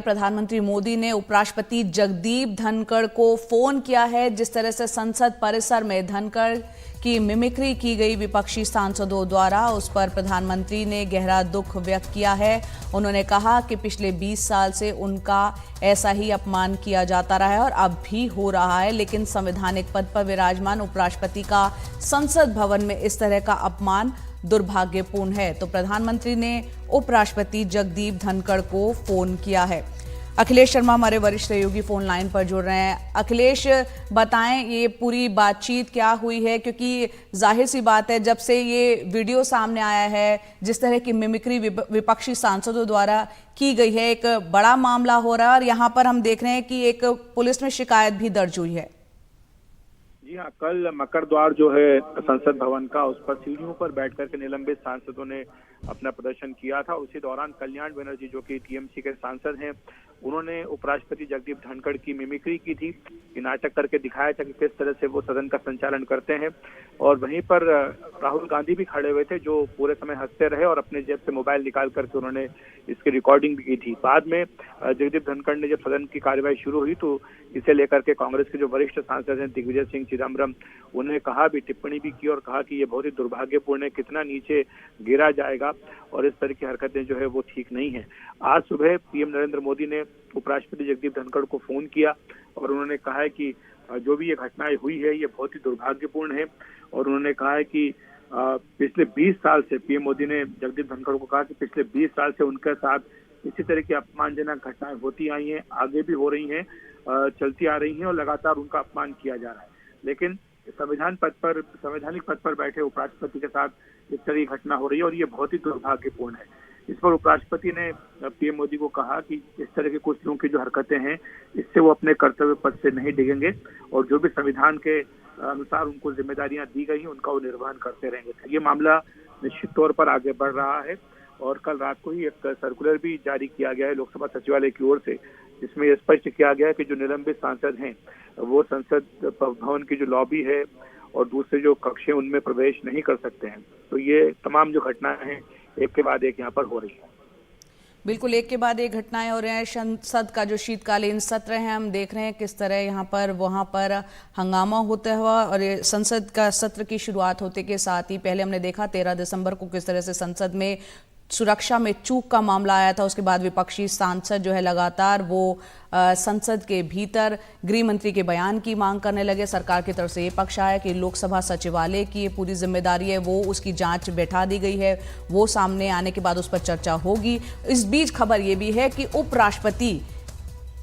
प्रधानमंत्री मोदी ने उपराष्ट्रपति जगदीप धनखड़ को फोन किया है। जिस तरह से संसद परिसर में धनखड़ की मिमिक्री की गई विपक्षी सांसदों द्वारा, उस पर प्रधानमंत्री ने गहरा दुख व्यक्त किया है। उन्होंने कहा कि पिछले 20 साल से उनका ऐसा ही अपमान किया जाता रहा है और अब भी हो रहा है, लेकिन संवैधानिक पद पर विराजमान उपराष्ट्रपति का संसद भवन में इस तरह का अपमान दुर्भाग्यपूर्ण है। तो प्रधानमंत्री ने उपराष्ट्रपति जगदीप धनखड़ को फोन किया है। अखिलेश शर्मा हमारे वरिष्ठ सहयोगी फोन लाइन पर जुड़ रहे हैं। अखिलेश, बताएं ये पूरी बातचीत क्या हुई है, क्योंकि जाहिर सी बात है जब से ये वीडियो सामने आया है, जिस तरह की मिमिक्री विपक्षी सांसदों द्वारा की गई है, एक बड़ा मामला हो रहा है और यहाँ पर हम देख रहे हैं कि एक पुलिस में शिकायत भी दर्ज हुई है। जी हाँ, कल मकर द्वार जो है संसद भवन का, उस पर सीढ़ियों पर बैठकर के निलंबित सांसदों ने अपना प्रदर्शन किया था। उसी दौरान कल्याण बनर्जी जो कि टीएमसी के सांसद हैं, उन्होंने उपराष्ट्रपति जगदीप धनखड़ की मिमिक्री की थी कि नाटक करके दिखाया था कि किस तरह से वो सदन का संचालन करते हैं। और वहीं पर राहुल गांधी भी खड़े हुए थे, जो पूरे समय हंसते रहे और अपने जेब से मोबाइल निकाल करके उन्होंने इसकी रिकॉर्डिंग भी की थी। बाद में जगदीप धनखड़ ने जब सदन की कार्यवाही शुरू हुई तो इसे लेकर के कांग्रेस के जो वरिष्ठ सांसद हैं दिग्विजय सिंह चिदम्बरम, उन्होंने कहा भी, टिप्पणी भी की और कहा कि ये बहुत ही दुर्भाग्यपूर्ण है, कितना नीचे गिरा जाएगा और इस तरह की हरकतें जो है वो ठीक नहीं है। आज सुबह पीएम नरेंद्र मोदी ने उपराष्ट्रपति जगदीप धनखड़ को फोन किया और उन्होंने कहा है कि जो भी ये घटनाएं हुई है ये बहुत ही दुर्भाग्यपूर्ण है। और उन्होंने कहा है कि पिछले 20 साल से, पीएम मोदी ने जगदीप धनखड़ को कहा कि पिछले 20 साल से उनके साथ इसी तरह की अपमानजनक घटनाएं होती आई हैं, आगे भी हो रही हैं, चलती आ रही हैं और लगातार उनका अपमान किया जा रहा है। लेकिन संवैधानिक पद पर बैठे उपराष्ट्रपति के साथ इस तरह की घटना हो रही है और ये बहुत ही दुर्भाग्यपूर्ण है। इस पर उपराष्ट्रपति ने पीएम मोदी को कहा कि इस तरह के कुछ लोगों की जो हरकतें हैं, इससे वो अपने कर्तव्य पद से नहीं डिगेंगे और जो भी संविधान के अनुसार उनको जिम्मेदारियां दी गई हैं उनका वो निर्वहन करते रहेंगे। ये मामला निश्चित तौर पर आगे बढ़ रहा है और कल रात को ही एक सर्कुलर भी जारी किया गया है लोकसभा सचिवालय की ओर से, जिसमें यह स्पष्ट किया गया है कि जो निलंबित सांसद हैं वो संसद भवन की जो लॉबी है और दूसरे जो कक्ष हैं उनमें प्रवेश नहीं कर सकते हैं। तो ये तमाम जो घटनाएं हैं एक के बाद एक यहाँ पर हो रही है। बिल्कुल, एक के बाद एक घटनाएं हो रही हैं। संसद का जो शीतकालीन सत्र है, हम देख रहे हैं किस तरह यहाँ पर वहाँ पर हंगामा होता हुआ, और संसद का सत्र की शुरुआत होते के साथ ही पहले हमने देखा 13 दिसंबर को किस तरह से संसद में सुरक्षा में चूक का मामला आया था। उसके बाद विपक्षी सांसद जो है लगातार वो संसद के भीतर गृह मंत्री के बयान की मांग करने लगे। सरकार की तरफ से ये पक्ष आया कि लोकसभा सचिवालय की ये पूरी जिम्मेदारी है, वो उसकी जांच बैठा दी गई है, वो सामने आने के बाद उस पर चर्चा होगी। इस बीच खबर ये भी है कि उपराष्ट्रपति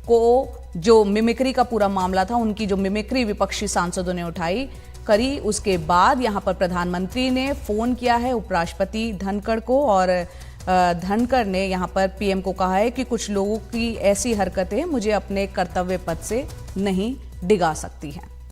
को जो मिमिक्री का पूरा मामला था, उनकी जो मिमिक्री विपक्षी सांसदों ने उठाई करी, उसके बाद यहां पर प्रधानमंत्री ने फोन किया है उपराष्ट्रपति धनखड़ को और धनखड़ ने यहां पर पीएम को कहा है कि कुछ लोगों की ऐसी हरकतें मुझे अपने कर्तव्य पद से नहीं डिगा सकती हैं।